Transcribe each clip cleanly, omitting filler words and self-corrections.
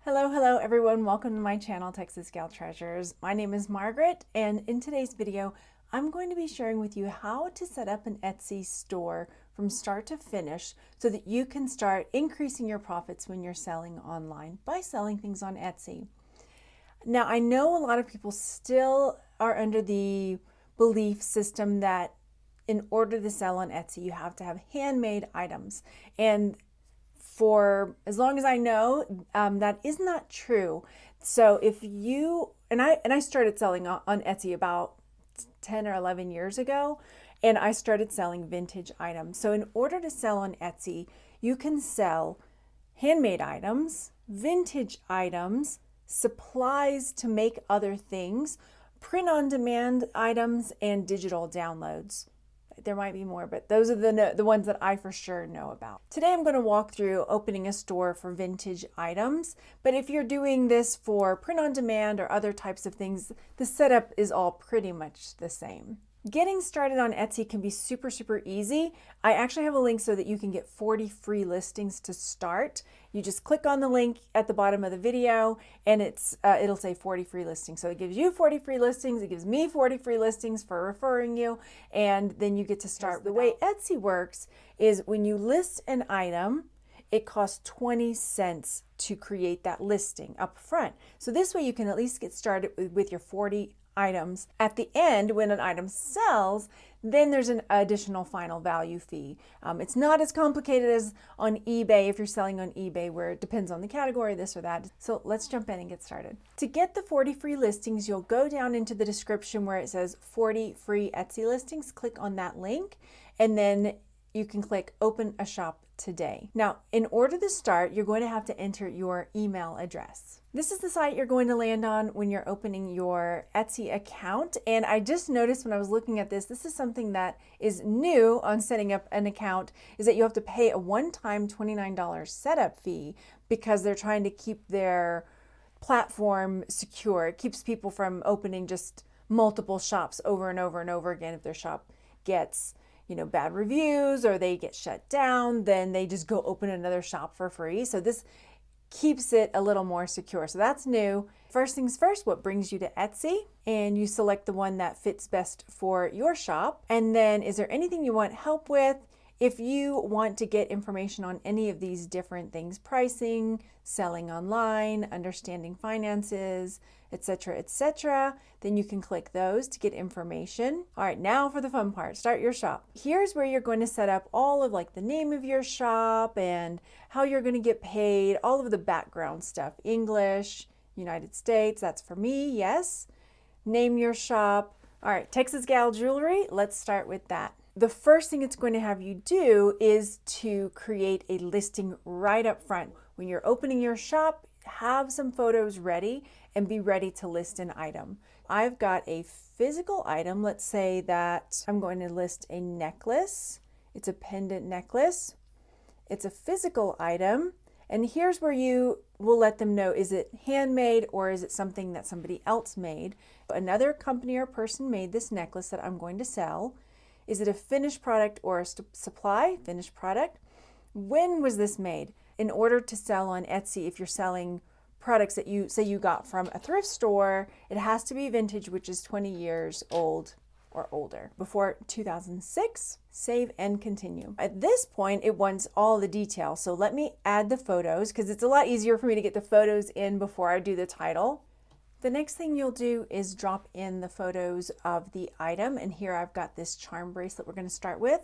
Hello everyone. Welcome to my channel, Texas Gal Treasures. My name is Margaret, and in today's video, I'm going to be sharing with you how to set up an Etsy store from start to finish so that you can start increasing your profits when you're selling online by selling things on Etsy. Now, I know a lot of people still are under the belief system that in order to sell on Etsy, you have to have handmade items. And for as long as I know, that is not true. So if you and I started selling on Etsy about 10 or 11 years ago, and I started selling vintage items. So in order to sell on Etsy, you can sell handmade items, vintage items, supplies to make other things, print on demand items, and digital downloads. There might be more, but those are the ones that I for sure know about. Today I'm going to walk through opening a store for vintage items, but if you're doing this for print on demand or other types of things, the setup is all pretty much the same. Getting started on Etsy can be super easy. I actually have a link so that you can get 40 free listings to start. You just click on the link at the bottom of the video and it'll say 40 free listings. So it gives you 40 free listings, it gives me 40 free listings for referring you, and then you get to start. The way Etsy works is when you list an item, it costs 20 cents to create that listing up front. So this way you can at least get started with your 40 items. At the end, when an item sells, then there's an additional final value fee. It's not as complicated as on eBay if you're selling on eBay, where it depends on the category, this or that. So let's jump in and get started. To get the 40 free listings, you'll go down into the description where it says 40 free Etsy listings, click on that link, and then you can click open a shop today. Now, in order to start, you're going to have to enter your email address. This is the site you're going to land on when you're opening your Etsy account. And I just noticed when I was looking at this is something that is new on setting up an account, is that you have to pay a one-time $29 setup fee because they're trying to keep their platform secure. It keeps people from opening just multiple shops over and over and over again. If their shop gets bad reviews or they get shut down, then they just go open another shop for free. So this keeps it a little more secure. So that's new. First things first, what brings you to Etsy? And you select the one that fits best for your shop. And then is there anything you want help with? If you want to get information on any of these different things, pricing, selling online, understanding finances, etc., then you can click those to get information. All right, now for the fun part, start your shop. Here's where you're going to set up all of the name of your shop and how you're going to get paid, all of the background stuff, English, United States, that's for me, yes. Name your shop. All right, Texas Gal Jewelry, let's start with that. The first thing it's going to have you do is to create a listing right up front. When you're opening your shop, have some photos ready and be ready to list an item. I've got a physical item. Let's say that I'm going to list a necklace. It's a pendant necklace. It's a physical item. And here's where you will let them know, is it handmade or is it something that somebody else made? Another company or person made this necklace that I'm going to sell. Is it a finished product or a supply? Finished product. When was this made? In order to sell on Etsy, if you're selling products that you say you got from a thrift store, it has to be vintage, which is 20 years old or older. Before 2006, save and continue. At this point, it wants all the details. So let me add the photos because it's a lot easier for me to get the photos in before I do the title. The next thing you'll do is drop in the photos of the item. And here I've got this charm bracelet we're going to start with.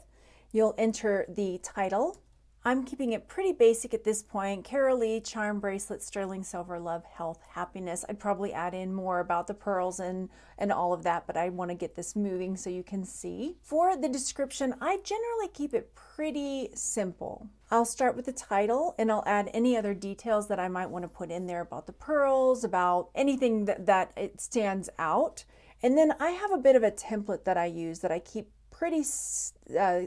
You'll enter the title. I'm keeping it pretty basic at this point. Carol Lee, charm bracelet, sterling silver, love, health, happiness. I'd probably add in more about the pearls and all of that, but I want to get this moving so you can see. For the description, I generally keep it pretty simple. I'll start with the title and I'll add any other details that I might want to put in there about the pearls, about anything that it stands out. And then I have a bit of a template that I use that I keep pretty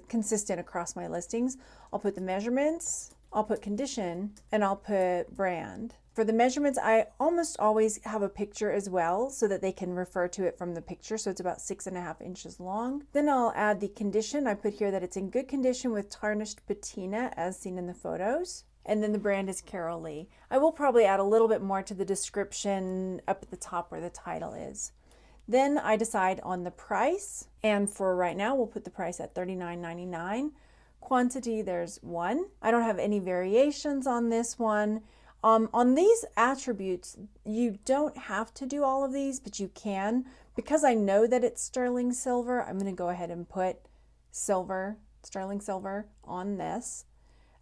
consistent across my listings. I'll put the measurements, I'll put condition, and I'll put brand. For the measurements, I almost always have a picture as well so that they can refer to it from the picture. So it's about 6.5 inches long. Then I'll add the condition. I put here that it's in good condition with tarnished patina as seen in the photos. And then the brand is Carol Lee. I will probably add a little bit more to the description up at the top where the title is. Then I decide on the price, and for right now we'll put the price at $39.99. Quantity, there's one. I don't have any variations on this one. On these attributes, you don't have to do all of these, but you can. Because I know that it's sterling silver, I'm going to go ahead and put silver, sterling silver on this.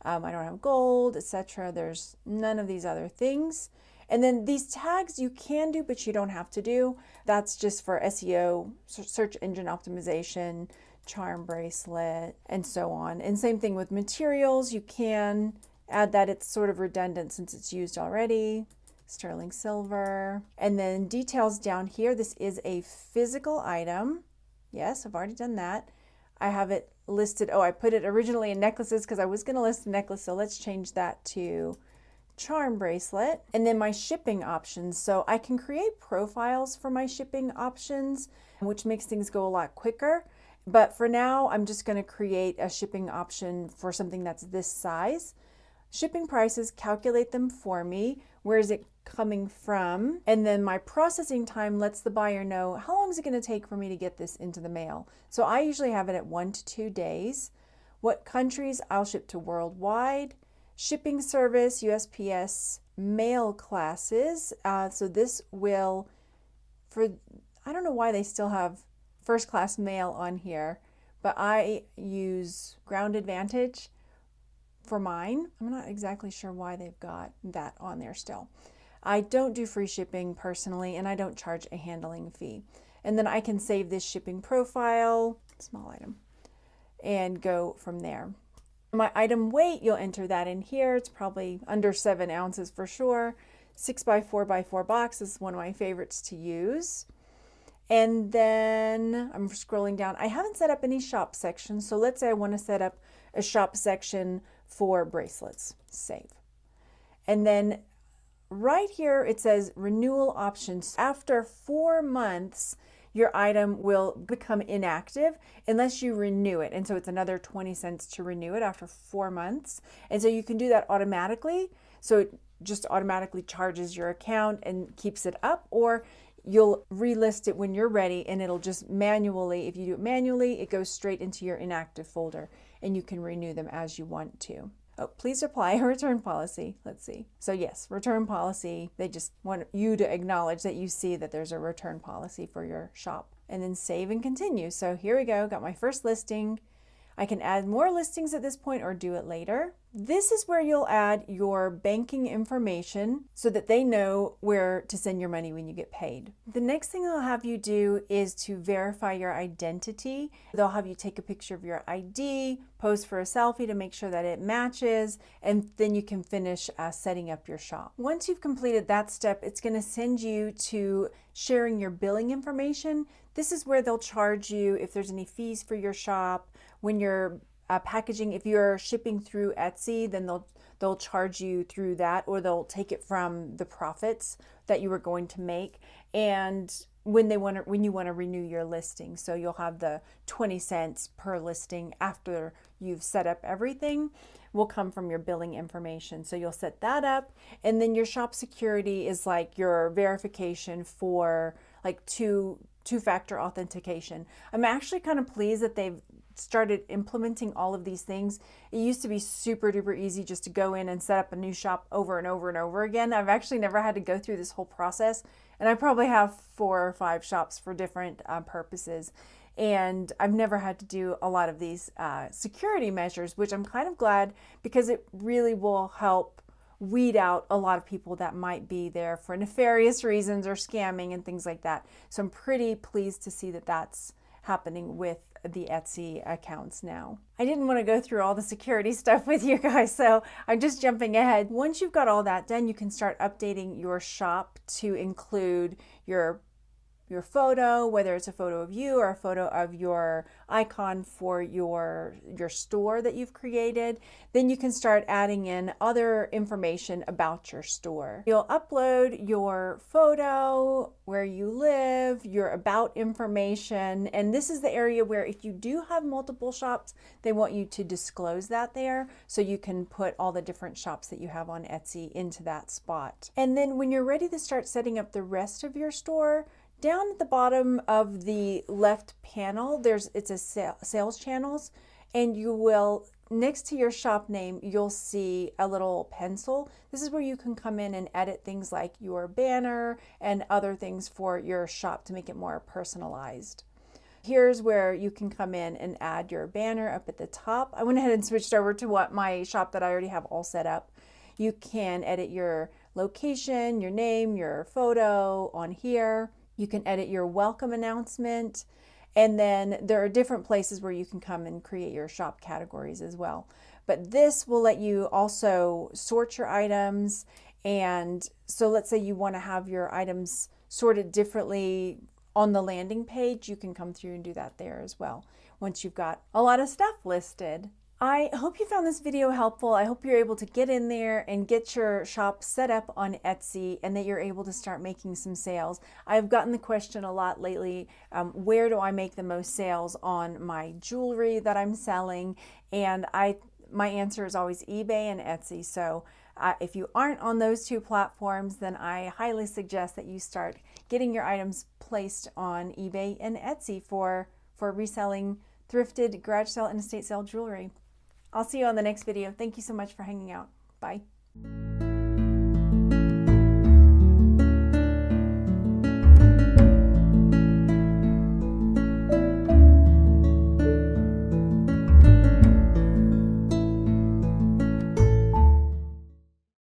I don't have gold, etc. There's none of these other things. And then these tags you can do, but you don't have to do. That's just for SEO, search engine optimization, charm bracelet, and so on. And same thing with materials. You can add that. It's sort of redundant since it's used already. Sterling silver. And then details down here. This is a physical item. Yes, I've already done that. I have it listed. Oh, I put it originally in necklaces because I was going to list a necklace. So let's change that to charm bracelet. And then my shipping options. So I can create profiles for my shipping options, which makes things go a lot quicker. But for now, I'm just going to create a shipping option for something that's this size. Shipping prices, calculate them for me. Where is it coming from? And then my processing time lets the buyer know how long is it going to take for me to get this into the mail. So I usually have it at 1 to 2 days. What countries? I'll ship to worldwide. Shipping service, USPS, mail classes. So this will, I don't know why they still have first class mail on here, but I use Ground Advantage for mine. I'm not exactly sure why they've got that on there still. I don't do free shipping personally, and I don't charge a handling fee. And then I can save this shipping profile, small item, and go from there. My item weight, you'll enter that in here. It's probably under 7 ounces for sure. 6x4x4 box is one of my favorites to use. And then I'm scrolling down. I haven't set up any shop sections. So let's say I want to set up a shop section for bracelets. Save. And then right here it says renewal options. After 4 months, your item will become inactive unless you renew it. And so it's another 20 cents to renew it after 4 months. And so you can do that automatically. So it just automatically charges your account and keeps it up, or you'll relist it when you're ready and it'll just manually, if you do it manually, it goes straight into your inactive folder and you can renew them as you want to. Oh, please apply a return policy. Let's see. So yes, return policy. They just want you to acknowledge that you see that there's a return policy for your shop, and then save and continue. So here we go. Got my first listing. I can add more listings at this point or do it later. This is where you'll add your banking information so that they know where to send your money when you get paid. The next thing they'll have you do is to verify your identity. They'll have you take a picture of your ID, pose for a selfie to make sure that it matches, and then you can finish setting up your shop. Once you've completed that step, it's going to send you to sharing your billing information. This is where they'll charge you if there's any fees for your shop. When you're packaging, if you're shipping through Etsy, then they'll charge you through that, or they'll take it from the profits that you were going to make. And when you want to renew your listing, so you'll have the 20 cents per listing after you've set up everything will come from your billing information. So you'll set that up, and then your shop security is like your verification for like two-factor authentication. I'm actually kind of pleased that they've started implementing all of these things. It used to be super duper easy just to go in and set up a new shop over and over and over again. I've actually never had to go through this whole process, and I probably have 4 or 5 shops for different purposes, and I've never had to do a lot of these security measures, which I'm kind of glad, because it really will help weed out a lot of people that might be there for nefarious reasons or scamming and things like that. So I'm pretty pleased to see that that's happening with the Etsy accounts now. I didn't want to go through all the security stuff with you guys, so I'm just jumping ahead. Once you've got all that done, you can start updating your shop to include your photo, whether it's a photo of you or a photo of your icon for your store that you've created. Then you can start adding in other information about your store. You'll upload your photo, where you live, your about information, and this is the area where if you do have multiple shops, they want you to disclose that there so you can put all the different shops that you have on Etsy into that spot. And then when you're ready to start setting up the rest of your store, down at the bottom of the left panel, it's a sales channels, and you will, next to your shop name, you'll see a little pencil. This is where you can come in and edit things like your banner and other things for your shop to make it more personalized. Here's where you can come in and add your banner up at the top. I went ahead and switched over to my shop that I already have all set up. You can edit your location, your name, your photo on here. You can edit your welcome announcement, and then there are different places where you can come and create your shop categories as well. But this will let you also sort your items, and so let's say you want to have your items sorted differently on the landing page, you can come through and do that there as well once you've got a lot of stuff listed. I hope you found this video helpful. I hope you're able to get in there and get your shop set up on Etsy and that you're able to start making some sales. I've gotten the question a lot lately, where do I make the most sales on my jewelry that I'm selling? And my answer is always eBay and Etsy. So if you aren't on those two platforms, then I highly suggest that you start getting your items placed on eBay and Etsy for reselling thrifted garage sale and estate sale jewelry. I'll see you on the next video. Thank you so much for hanging out. Bye.